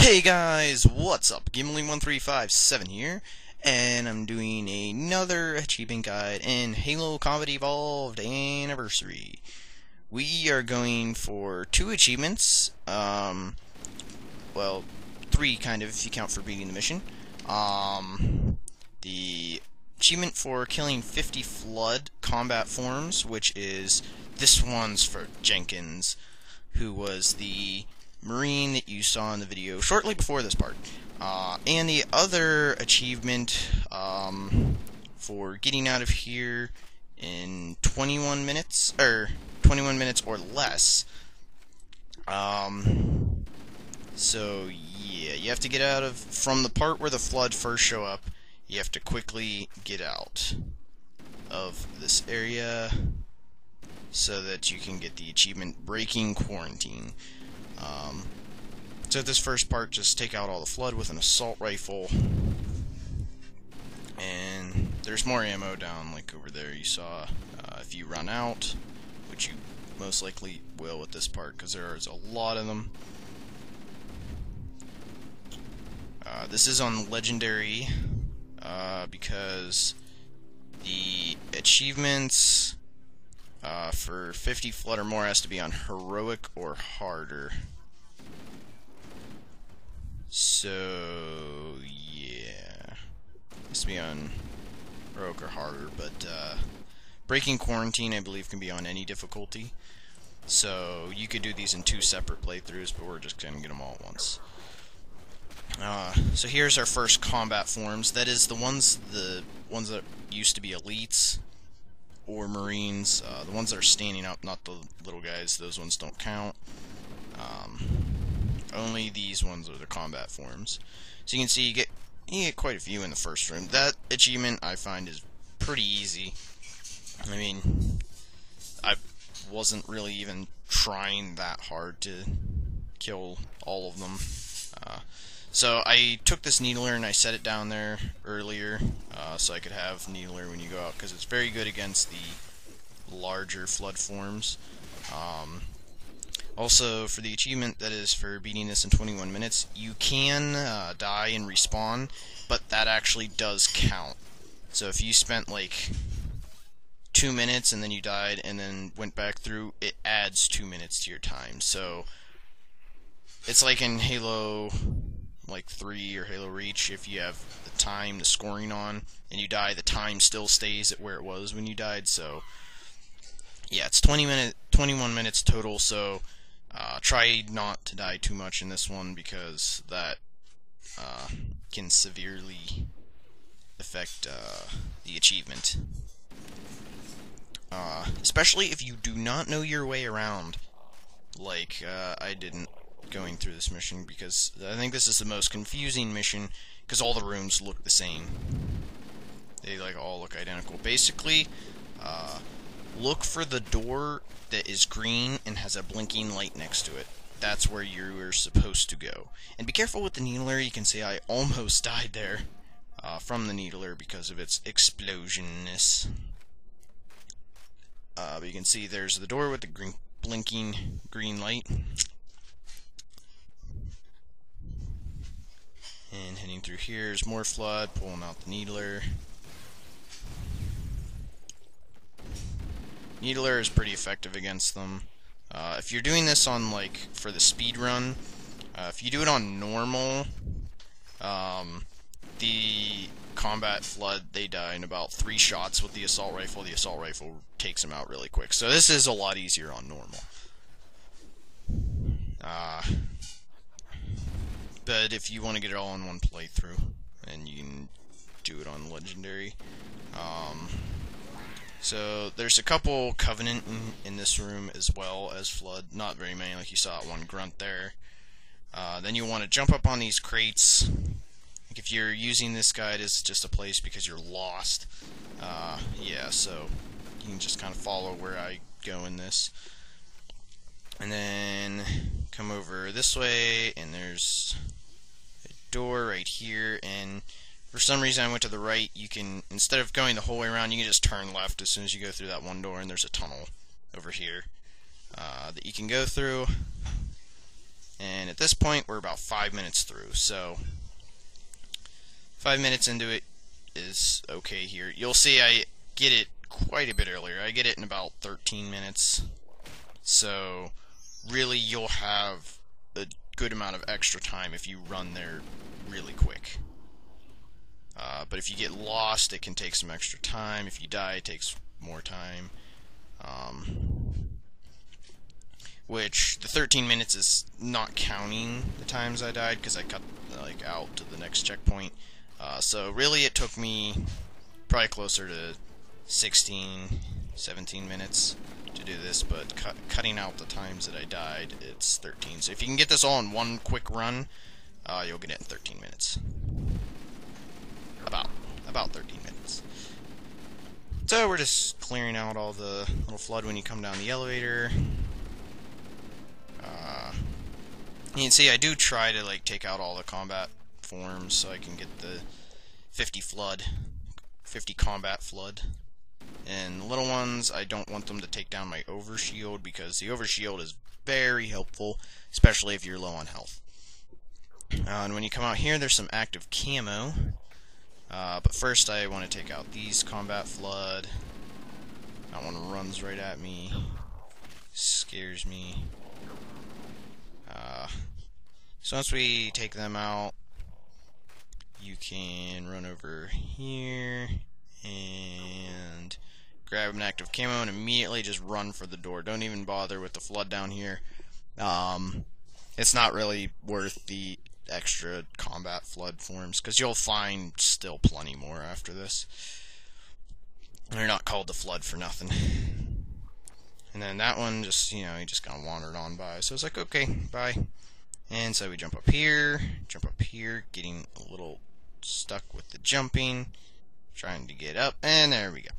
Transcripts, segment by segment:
Hey guys, what's up? Gimli1357 here, and I'm doing another achievement guide in Halo Combat Evolved Anniversary. We are going for two achievements, well, three kind of if you count for beating the mission. The achievement for killing 50 Flood combat forms, which is, this one's for Jenkins, who was the Marine that you saw in the video shortly before this part. And the other achievement for getting out of here in 21 minutes, or 21 minutes or less. So yeah, you have to get out of, from the part where the Flood first show up, you have to quickly get out of this area so that you can get the achievement Breaking Quarantine. So this first part, just take out all the Flood with an assault rifle, and there's more ammo down like over there you saw. If you run out, which you most likely will with this part because there's a lot of them. This is on Legendary because the achievements for 50 Flood or more has to be on Heroic or harder. So yeah, has to be on Heroic or harder, but Breaking Quarantine I believe can be on any difficulty. So you could do these in two separate playthroughs, but we're just gonna get them all at once. So here's our first combat forms. That is the ones that used to be elites or Marines. The ones that are standing up, not the little guys. Those ones don't count. Only these ones are the combat forms. So you can see you get quite a few in the first room. That achievement I find is pretty easy. I mean, I wasn't really even trying that hard to kill all of them. So I took this needler and I set it down there earlier so I could have needler when you go out, because it's very good against the larger Flood forms. Also, for the achievement that is for beating this in 21 minutes, you can die and respawn, but that actually does count. So if you spent like 2 minutes and then you died and then went back through, it adds 2 minutes to your time. So it's like in Halo like 3 or Halo Reach, if you have the time, the scoring on, and you die, the time still stays at where it was when you died. So yeah, it's 21 minutes total, so try not to die too much in this one, because that can severely affect the achievement. Especially if you do not know your way around, like I didn't going through this mission, because I think this is the most confusing mission, because all the rooms look the same. They like all look identical. Basically, look for the door that is green and has a blinking light next to it. That's where you are supposed to go. And be careful with the needler. You can see I almost died there from the needler because of its explosionness. But you can see there's the door with the blinking green light. And heading through here is more Flood, pulling out the needler. Needler is pretty effective against them. If you're doing this on, like, for the speed run, if you do it on normal, the combat Flood, they die in about 3 shots with the assault rifle. The assault rifle takes them out really quick. So this is a lot easier on normal. But if you want to get it all in one playthrough, then you can do it on Legendary. So there's a couple Covenant in this room as well as Flood. Not very many, like you saw one grunt there. Then you want to jump up on these crates. Like if you're using this guide as just a place because you're lost, yeah, so you can just kind of follow where I go in this. And then come over this way, and there's a door right here, and for some reason I went to the right. You can, instead of going the whole way around, you can just turn left as soon as you go through that one door, and there's a tunnel over here that you can go through. And at this point, we're about 5 minutes through. So 5 minutes into it is okay here. You'll see I get it quite a bit earlier. I get it in about 13 minutes. So really, you'll have a good amount of extra time if you run there really quick. But if you get lost, it can take some extra time. If you die, it takes more time. Which the 13 minutes is not counting the times I died, because I cut like out to the next checkpoint. So really, it took me probably closer to 16, 17 minutes to do this, but cutting out the times that I died, it's 13. So if you can get this all in one quick run, you'll get it in 13 minutes. About 13 minutes. So we're just clearing out all the little flood when you come down the elevator. You can see I do try to like take out all the combat forms so I can get the 50 combat flood. And the little ones, I don't want them to take down my overshield, because the overshield is very helpful, especially if you're low on health. And when you come out here, there's some active camo. But first I want to take out these combat flood. That one runs right at me. Scares me. So once we take them out, you can run over here and grab an active camo and immediately just run for the door. Don't even bother with the flood down here. It's not really worth the extra combat flood forms, because you'll find still plenty more after this. They're not called the flood for nothing. And then that one just, you know, he just kind of wandered on by. So it's like, okay, bye. And so we jump up here, getting a little stuck with the jumping, trying to get up, and there we go.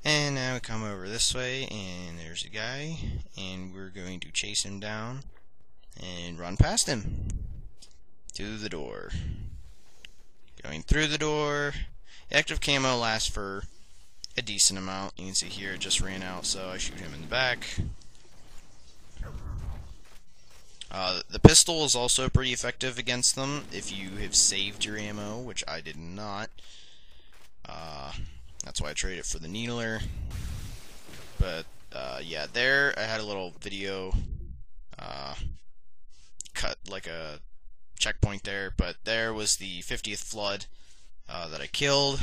And now we come over this way, and there's a guy, and we're going to chase him down and run past him to the door. Going through the door. The active camo lasts for a decent amount. You can see here it just ran out, so I shoot him in the back. The pistol is also pretty effective against them if you have saved your ammo, which I did not. That's why I traded it for the needler. But yeah, there I had a little video cut, like a checkpoint there, but there was the 50th flood that I killed.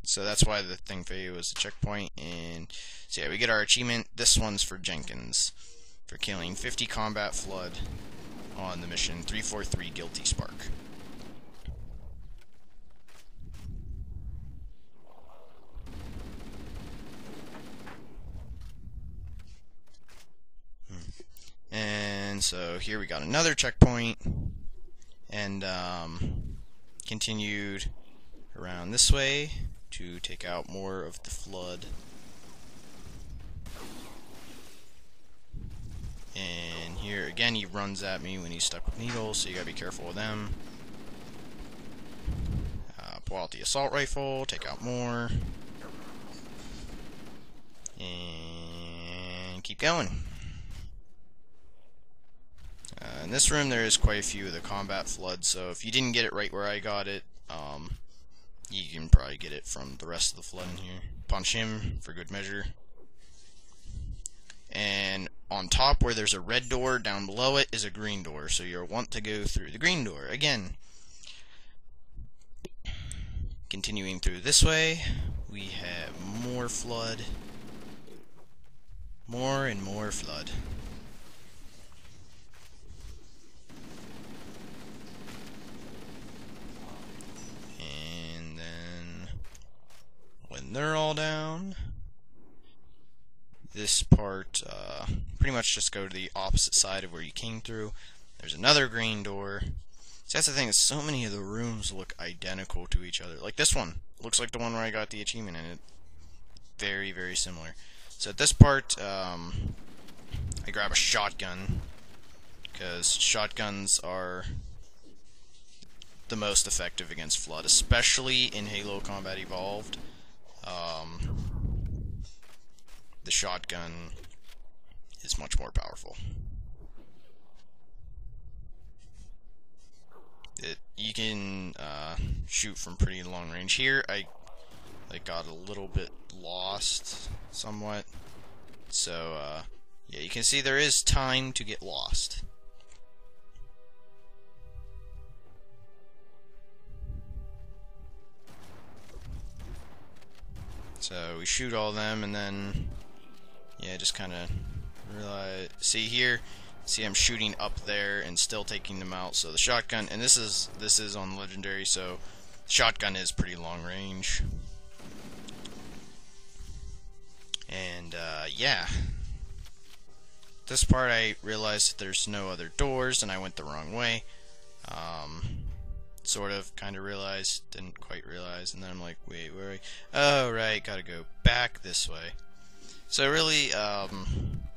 So that's why the thing video was the checkpoint. And so yeah, we get our achievement. This one's for Jenkins for killing 50 combat flood on the mission 343 Guilty Spark. And so here we got another checkpoint, and continued around this way to take out more of the flood. And here again, he runs at me when he's stuck with needles, so you gotta be careful with them. Pull out the assault rifle, take out more, and keep going. In this room there is quite a few of the combat flood, so if you didn't get it right where I got it, you can probably get it from the rest of the flood in here. Punch him for good measure. And on top where there's a red door, down below it is a green door, so you'll want to go through the green door again. Continuing through this way, we have more flood. More and more flood. And then when they're all down, this part, pretty much just go to the opposite side of where you came through. There's another green door. See, that's the thing, is so many of the rooms look identical to each other. Like this one looks like the one where I got the achievement in it. Very, very similar. So at this part, I grab a shotgun, because shotguns are the most effective against flood, especially in Halo Combat Evolved. The shotgun is much more powerful. you can shoot from pretty long range. Here, I got a little bit lost, somewhat. So, yeah, you can see there is time to get lost. So we shoot all them, and then, yeah, just kind of realize. See here, see I'm shooting up there and still taking them out. So the shotgun, and this is on legendary, so shotgun is pretty long range. And yeah, this part I realized that there's no other doors, and I went the wrong way. Sort of, kind of realized, didn't quite realize, and then I'm like, wait, where are we? Oh, right, gotta go back this way. So really,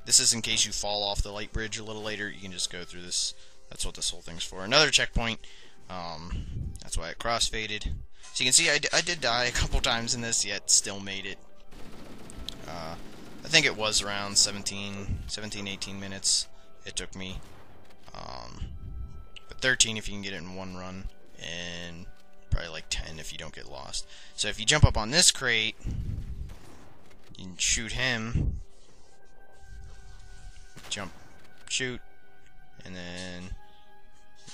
this is in case you fall off the light bridge a little later, you can just go through this. That's what this whole thing's for. Another checkpoint, that's why it crossfaded. So you can see I did die a couple times in this, yet still made it. I think it was around 17, 18 minutes it took me. But 13 if you can get it in one run, and probably like 10 if you don't get lost. So if you jump up on this crate, you can shoot him, jump, shoot, and then,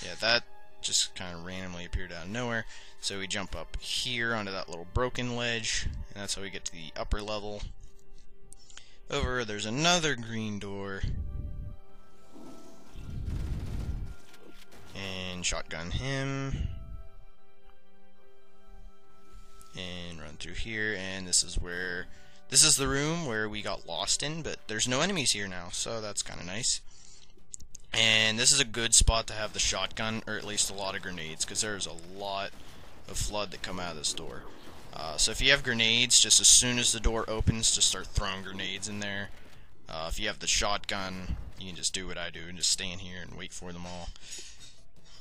yeah, that just kind of randomly appeared out of nowhere. So we jump up here onto that little broken ledge, and that's how we get to the upper level. Over, there's another green door, and shotgun him, and run through here, and this is the room where we got lost in, but there's no enemies here now, so that's kind of nice. And this is a good spot to have the shotgun, or at least a lot of grenades, because there's a lot of flood that come out of this door. So if you have grenades, just as soon as the door opens, just start throwing grenades in there. If you have the shotgun, you can just do what I do and just stand here and wait for them all.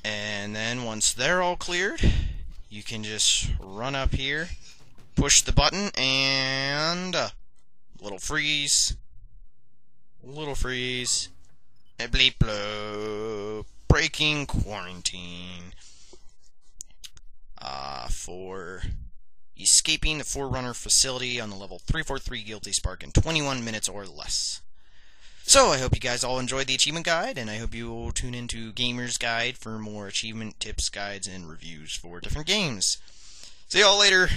And then once they're all cleared, you can just run up here, push the button, and little freeze, and bleep blow, breaking quarantine, for escaping the Forerunner facility on the level 343 Guilty Spark in 21 minutes or less. So, I hope you guys all enjoyed the achievement guide, and I hope you will tune into Gamer's Guide for more achievement tips, guides, and reviews for different games. See y'all later!